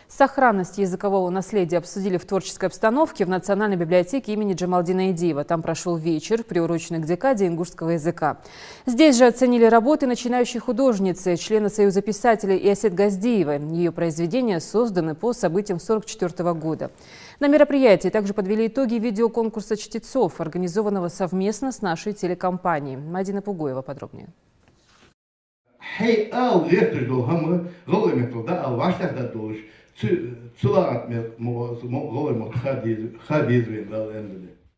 Сохранность языкового наследия обсудили в творческой обстановке в Национальной библиотеке имени Джамалдина Идиева. Там прошел вечер, приуроченный к декаде ингушского языка. Здесь же оценили работы начинающей художницы, члена Союза писателей Иосет Газдиевой. Ее произведения созданы по событиям 1944 года. На мероприятии также подвели итоги видеоконкурса чтецов, организованного совместно с нашей телекомпанией. Мадина Пугуева подробнее.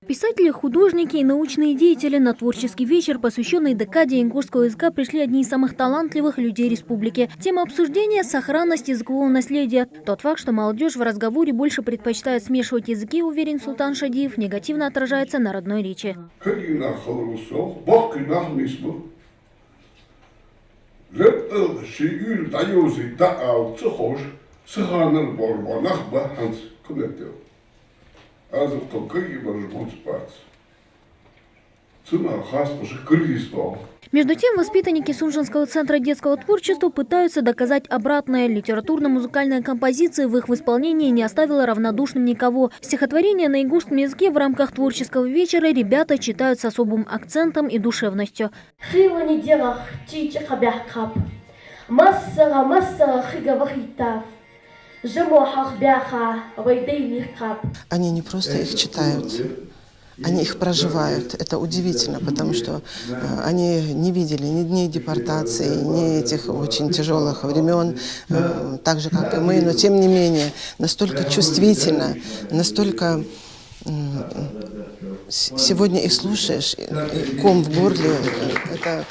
Писатели, художники и научные деятели на творческий вечер, посвященный декаде ингушского языка, пришли одни из самых талантливых людей республики. Тема обсуждения – сохранность языкового наследия. Тот факт, что молодежь в разговоре больше предпочитает смешивать языки, уверен Султан Шадиев, негативно отражается на родной речи. Между тем, воспитанники Сунжанского центра детского творчества пытаются доказать обратное. Литературно-музыкальная композиция в их исполнении не оставила равнодушным никого. Стихотворения на ингушском языке в рамках творческого вечера ребята читают с особым акцентом и душевностью. Они не просто их читают, они их проживают. Это удивительно, потому что они не видели ни дней депортации, ни этих очень тяжелых времен, так же, как и мы, но тем не менее настолько чувствительно, настолько сегодня их слушаешь, ком в горле. Это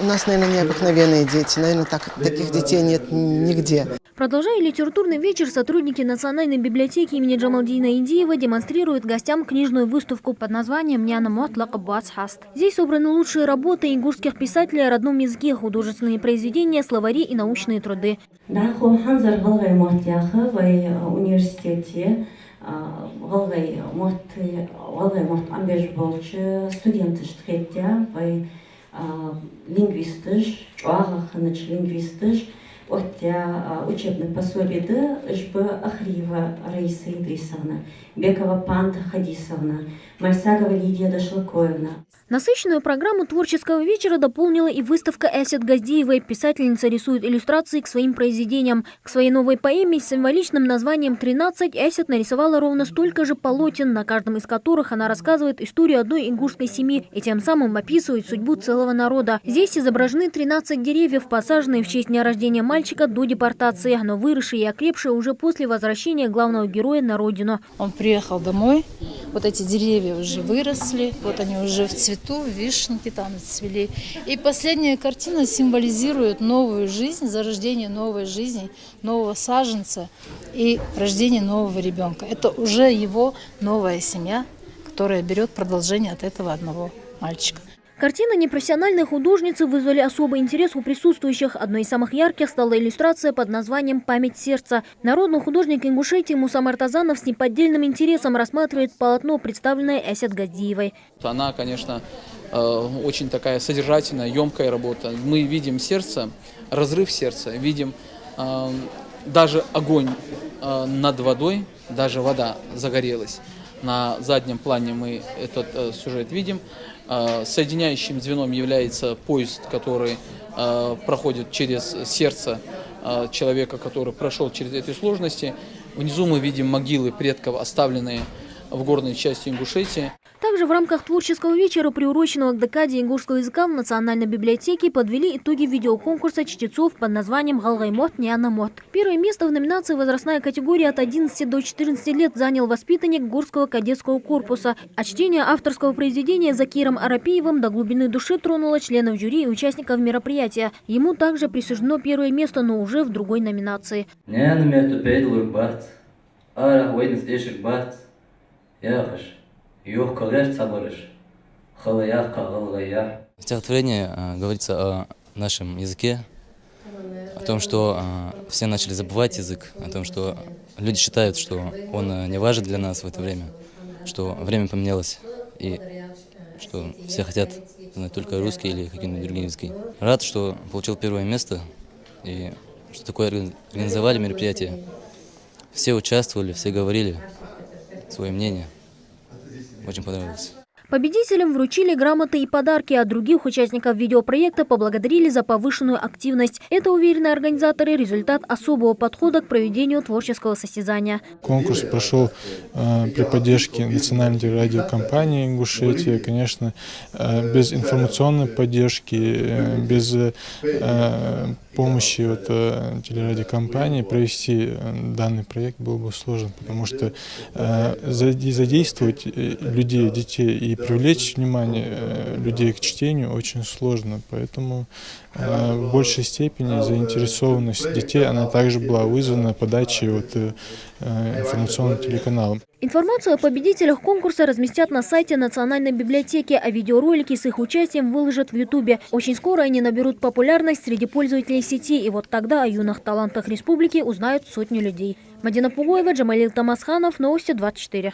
у нас, наверное, необыкновенные дети, наверное, таких детей нет нигде. Продолжая литературный вечер, сотрудники Национальной библиотеки имени Джамалдина Идиева демонстрируют гостям книжную выставку под названием «Няна Мотлак Бацхаст». Здесь собраны лучшие работы ингушских писателей о родном языке, художественные произведения, словари и научные труды. Учебных пособий Ахриева Раиса Идрисовна, Бекова Панда Хадисовна, Мальсагова Лидия Дашлакоевна. Насыщенную программу творческого вечера дополнила и выставка Иосет Газдиевой. Писательница рисует иллюстрации к своим произведениям. К своей новой поэме с символичным названием «13» Иосет нарисовала ровно столько же полотен, на каждом из которых она рассказывает историю одной ингушской семьи и тем самым описывает судьбу целого народа. Здесь изображены 13 деревьев, посаженные в честь дня рождения мальчика до депортации, но выросшие и окрепшие уже после возвращения главного героя на родину. Он приехал домой, вот эти деревья уже выросли, вот они уже в цвету, вишенки там цвели. И последняя картина символизирует новую жизнь, зарождение новой жизни, нового саженца и рождение нового ребенка. Это уже его новая семья, которая берет продолжение от этого одного мальчика. Картины непрофессиональной художницы вызвали особый интерес у присутствующих. Одной из самых ярких стала иллюстрация под названием «Память сердца». Народный художник Ингушетии Муса Мартазанов с неподдельным интересом рассматривает полотно, представленное Иосет Газдиевой. Она, конечно, очень такая содержательная, емкая работа. Мы видим сердце, разрыв сердца, видим даже огонь над водой, даже вода загорелась. На заднем плане мы этот сюжет видим. Соединяющим звеном является поезд, который проходит через сердце человека, который прошел через эти сложности. Внизу мы видим могилы предков, оставленные в горной части Ингушетии. Также в рамках творческого вечера, приуроченного к декаде ингушского языка, в Национальной библиотеке подвели итоги видеоконкурса чтецов под названием «Галгаймот Няна Мот». Первое место в номинации «Возрастная категория от 11 до 14 лет» занял воспитанник Горского кадетского корпуса. А чтение авторского произведения Закиром Арапиевым до глубины души тронуло членов жюри и участников мероприятия. Ему также присуждено первое место, но уже в другой номинации. Стихотворение говорится о нашем языке, о том, что все начали забывать язык, о том, что люди считают, что он не важен для нас в это время, что время поменялось и что все хотят знать только русский или какие-нибудь другие языки. Рад, что получил первое место и что такое организовали мероприятие. все участвовали, все говорили свое мнение. Очень понравилось. Победителям вручили грамоты и подарки, а других участников видеопроекта поблагодарили за повышенную активность. Это, уверены организаторы, результат особого подхода к проведению творческого состязания. Конкурс прошел при поддержке национальной телерадиокомпании Ингушетия. Конечно, без информационной поддержки, без помощи телерадиокомпании провести данный проект было бы сложно, потому что задействовать людей, детей и привлечь внимание людей к чтению очень сложно. Поэтому в большей степени заинтересованность детей она также была вызвана подачей информационным телеканалом. Информацию о победителях конкурса разместят на сайте Национальной библиотеки, а видеоролики с их участием выложат в Ютубе. Очень скоро они наберут популярность среди пользователей сети, и вот тогда о юных талантах республики узнают сотни людей. Мадина Пугоева, Джамалил Тамасханов, Новости 24.